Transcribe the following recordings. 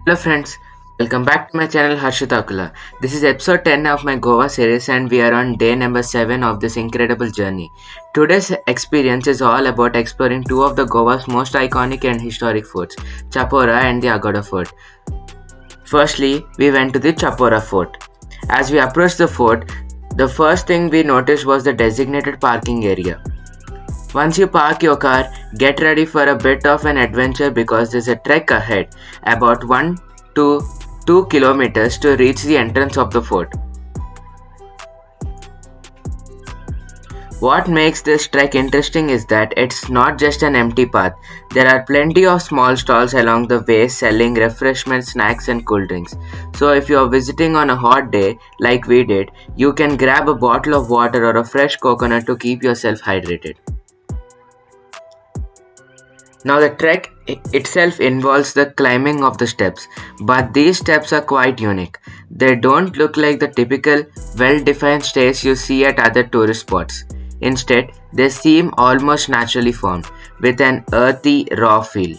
Hello friends, welcome back to my channel Harshitakula. This is episode 10 of my Goa series and we are on day number 7 of this incredible journey. Today's experience is all about exploring two of the Goa's most iconic and historic forts, Chapora and the Agoda fort. Firstly, we went to the Chapora fort. As we approached the fort, the first thing we noticed was the designated parking area. Once you park your car, get ready for a bit of an adventure because there's a trek ahead, about 1 to 2 kilometers to reach the entrance of the fort. What makes this trek interesting is that it's not just an empty path. There are plenty of small stalls along the way selling refreshments, snacks, and cool drinks. So, if you are visiting on a hot day, like we did, you can grab a bottle of water or a fresh coconut to keep yourself hydrated. Now the trek itself involves the climbing of the steps, but these steps are quite unique. They don't look like the typical well-defined stairs you see at other tourist spots. Instead, they seem almost naturally formed, with an earthy, raw feel.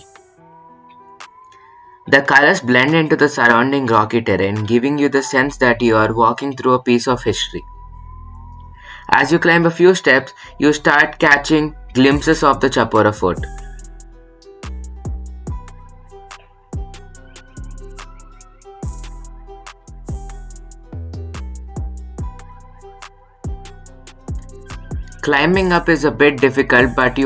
The colors blend into the surrounding rocky terrain, giving you the sense that you are walking through a piece of history. As you climb a few steps, you start catching glimpses of the Chapora fort. Climbing up is a bit difficult, but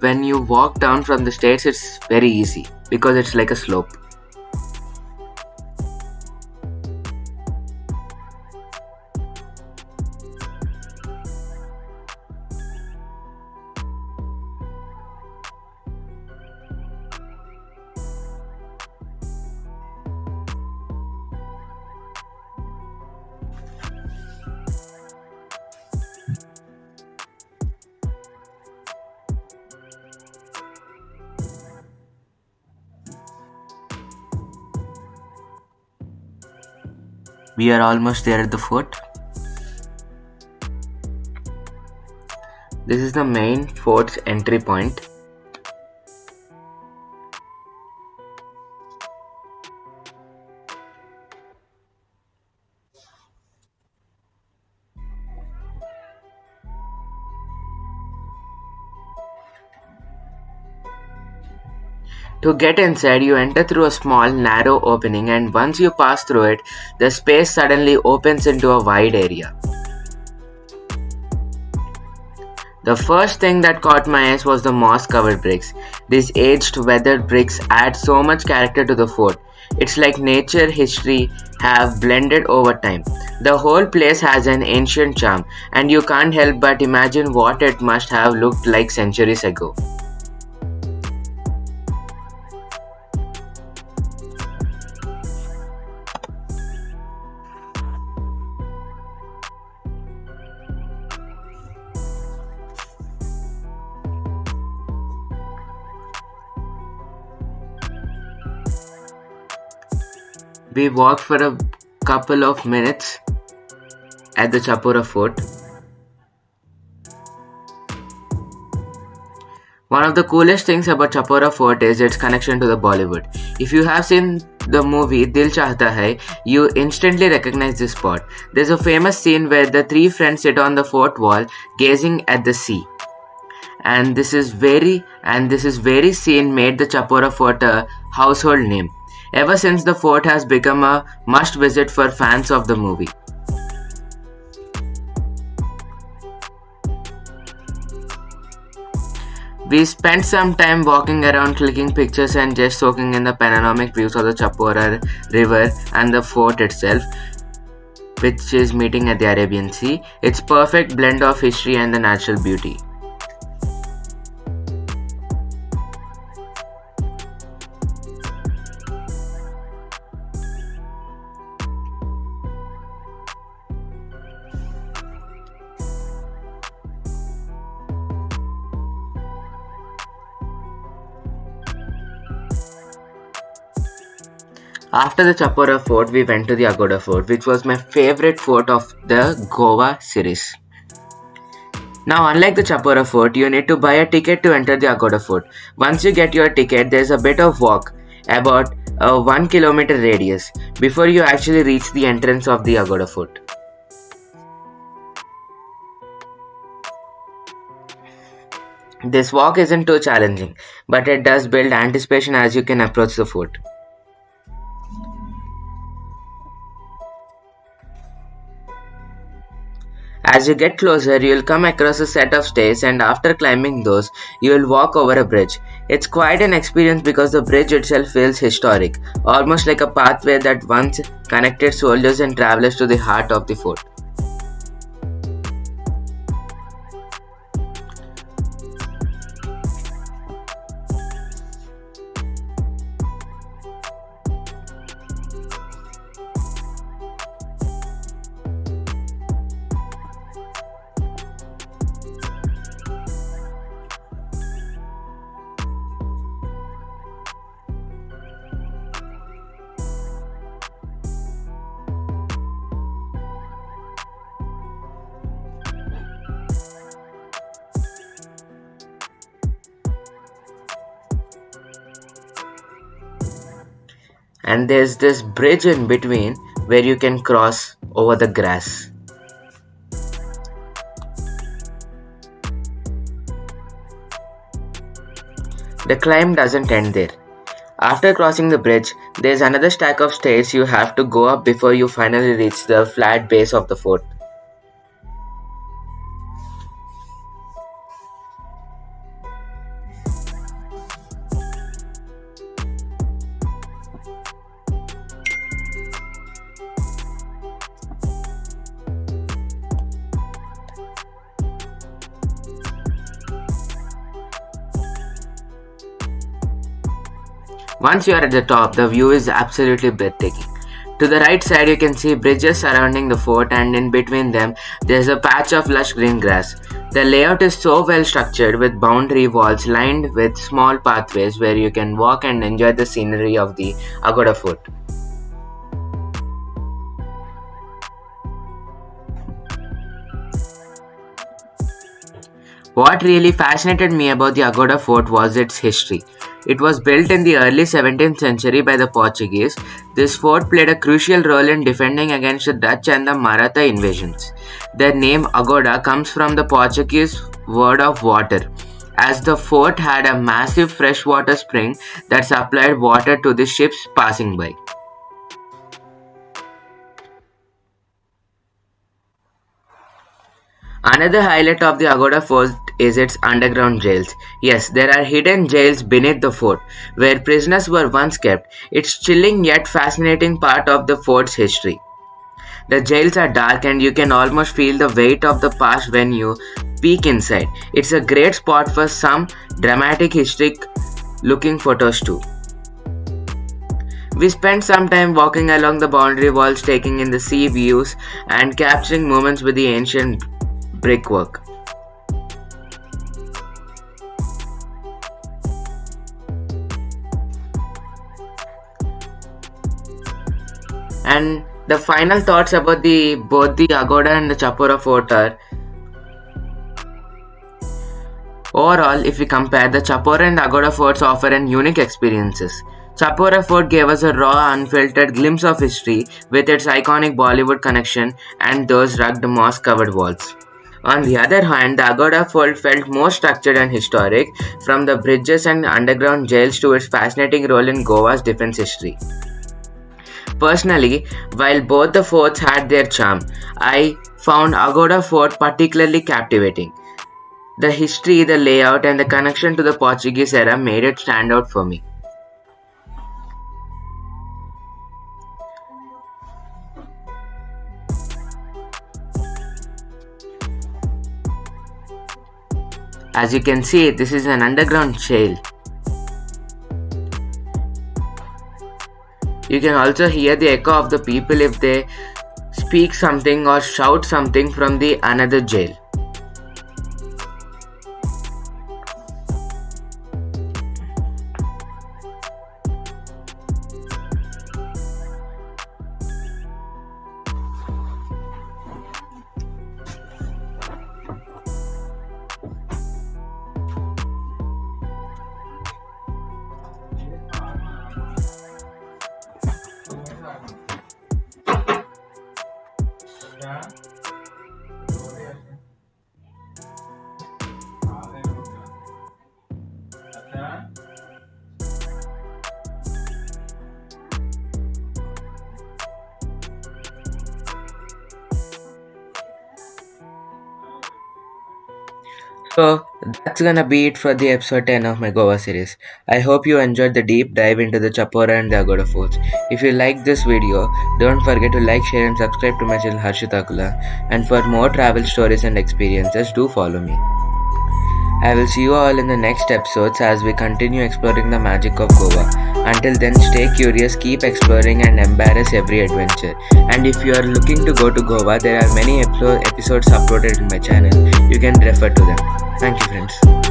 when you walk down from the stairs, it's very easy because it's like a slope. We are almost there at the fort. This is the main fort's entry point. To get inside, you enter through a small, narrow opening, and once you pass through it, the space suddenly opens into a wide area. The first thing that caught my eyes was the moss-covered bricks. These aged, weathered bricks add so much character to the fort. It's like nature, history have blended over time. The whole place has an ancient charm, and you can't help but imagine what it must have looked like centuries ago. We walked for a couple of minutes at the Chapora fort. One of the coolest things about Chapora fort is its connection to the Bollywood. If you have seen the movie Dil Chahta Hai, you instantly recognize this spot. There's a famous scene where the three friends sit on the fort wall gazing at the sea. And this is very scene made the Chapora fort a household name. Ever since, the fort has become a must-visit for fans of the movie. We spent some time walking around, clicking pictures and just soaking in the panoramic views of the Chapora river and the fort itself, which is meeting at the Arabian Sea. It's perfect blend of history and the natural beauty. After the Chapora fort, we went to the Agoda fort, which was my favorite fort of the Goa series. Now, unlike the Chapora fort, you need to buy a ticket to enter the Agoda fort. Once you get your ticket, there's a bit of walk, about a 1 kilometer radius before you actually reach the entrance of the Agoda Fort. This walk isn't too challenging, but it does build anticipation as you can approach the fort. As you get closer, you'll come across a set of stairs, and after climbing those, you'll walk over a bridge. It's quite an experience because the bridge itself feels historic, almost like a pathway that once connected soldiers and travelers to the heart of the fort. And there's this bridge in between where you can cross over the grass. The climb doesn't end there. After crossing the bridge, there's another stack of stairs you have to go up before you finally reach the flat base of the fort. Once you are at the top, the view is absolutely breathtaking. To the right side, you can see bridges surrounding the fort, and in between them, there's a patch of lush green grass. The layout is so well structured with boundary walls lined with small pathways where you can walk and enjoy the scenery of the Agoda Fort. What really fascinated me about the Agoda Fort was its history. It was built in the early 17th century by the Portuguese. This fort played a crucial role in defending against the Dutch and the Maratha invasions. The name Agoda comes from the Portuguese word of water, as the fort had a massive freshwater spring that supplied water to the ships passing by. Another highlight of the Agoda Fort is its underground jails. Yes, there are hidden jails beneath the fort, where prisoners were once kept. It's chilling yet fascinating part of the fort's history. The jails are dark and you can almost feel the weight of the past when you peek inside. It's a great spot for some dramatic historic looking photos too. We spent some time walking along the boundary walls, taking in the sea views and capturing moments with the ancient brickwork. And the final thoughts about the both the Agoda and the Chapora fort are: overall, if we compare, the Chapora and Agoda forts offer an unique experiences. Chapora Fort gave us a raw, unfiltered glimpse of history with its iconic Bollywood connection and those rugged moss-covered walls. On the other hand, the Agoda Fort felt more structured and historic, from the bridges and underground jails to its fascinating role in Goa's defense history. Personally, while both the forts had their charm, I found Agoda Fort particularly captivating. The history, the layout, and the connection to the Portuguese era made it stand out for me. As you can see, this is an underground jail. You can also hear the echo of the people if they speak something or shout something from the another jail. So that's gonna be it for the episode 10 of my Goa series. I hope you enjoyed the deep dive into the Chapora and the Agoda forts. If you liked this video, don't forget to like, share and subscribe to my channel Harshitakula. And for more travel stories and experiences, do follow me. I will see you all in the next episodes as we continue exploring the magic of Goa. Until then, stay curious, keep exploring and embrace every adventure. And if you are looking to go to Goa, there are many episodes uploaded in my channel. You can refer to them. Thank you, friends.